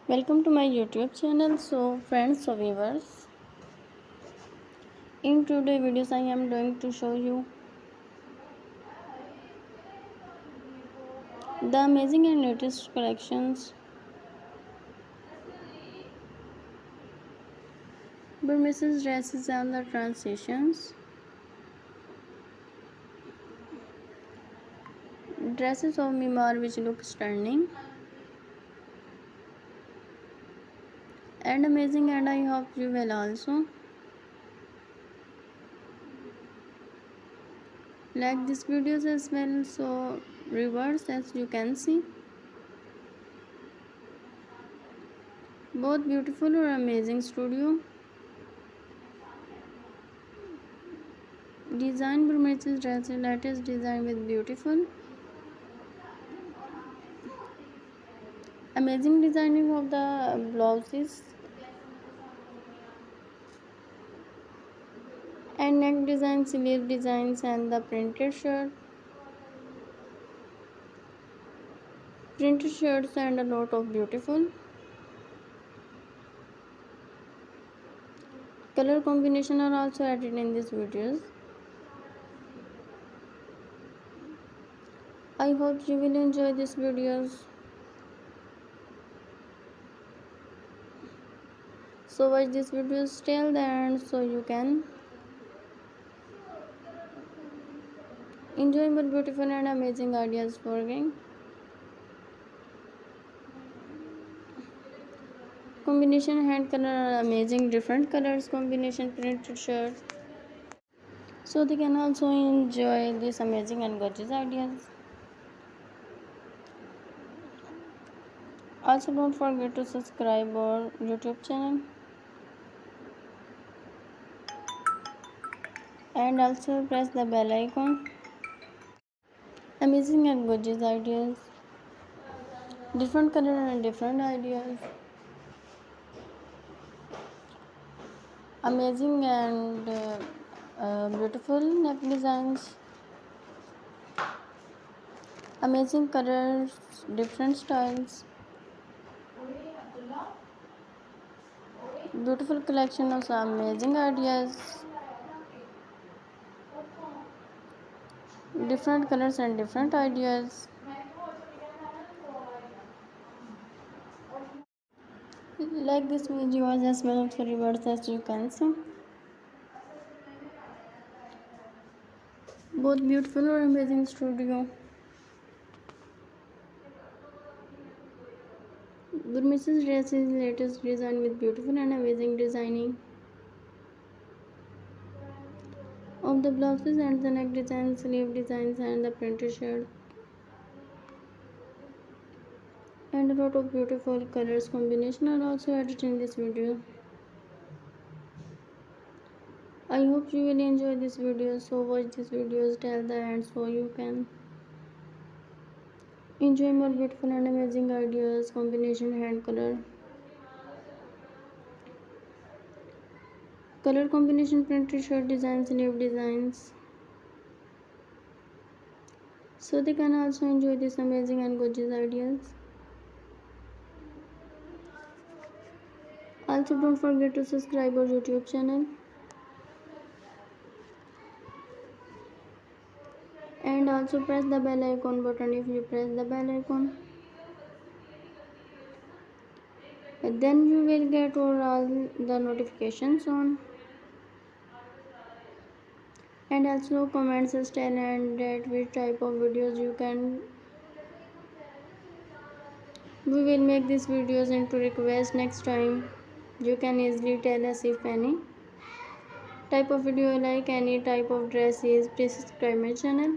Welcome to my YouTube channel. So friends, so viewers, in today videos I am going to show you the amazing and latest collections Burmese dresses and the transitions, dresses of Myanmar which look stunning and amazing, and I hope you will also like this videos as well. So reverse, as you can see, both beautiful or amazing studio design Burmese dresses, latest design with beautiful amazing designing of the blouses and neck designs, sleeve designs, and the printed shirts, and a lot of beautiful color combination are also added in these videos. I hope you will enjoy these videos. So watch these videos till the end so you can enjoy more beautiful and amazing ideas for game. Combination hand color are amazing, different colors combination printed shirt. So they can also enjoy these amazing and gorgeous ideas. Also don't forget to subscribe our YouTube channel and also press the bell icon. Amazing and gorgeous ideas, different color and different ideas, amazing and beautiful neck designs, amazing colors, different styles, beautiful collection of some amazing ideas, different colors and different ideas. Like this video as well for rewards, as you can see, both beautiful or amazing studio. Burmese dress is latest design with beautiful and amazing designing of the blouses and the neck designs, sleeve designs, and the printed shirt, and a lot of beautiful colors combination are also added in this video. I hope you will enjoy this video, so watch this videos till the end so you can enjoy more beautiful and amazing ideas, combination hand color combination printed shirt designs, sleeve designs. So they can also enjoy this amazing and gorgeous ideas. Also don't forget to subscribe our YouTube channel and also press the bell icon button. If you press the bell icon, then you will get all the notifications on, and also comments style and that which type of videos you can. We will make these videos into request next time. You can easily tell us if any type of video you like, any type of dresses. Please subscribe my channel.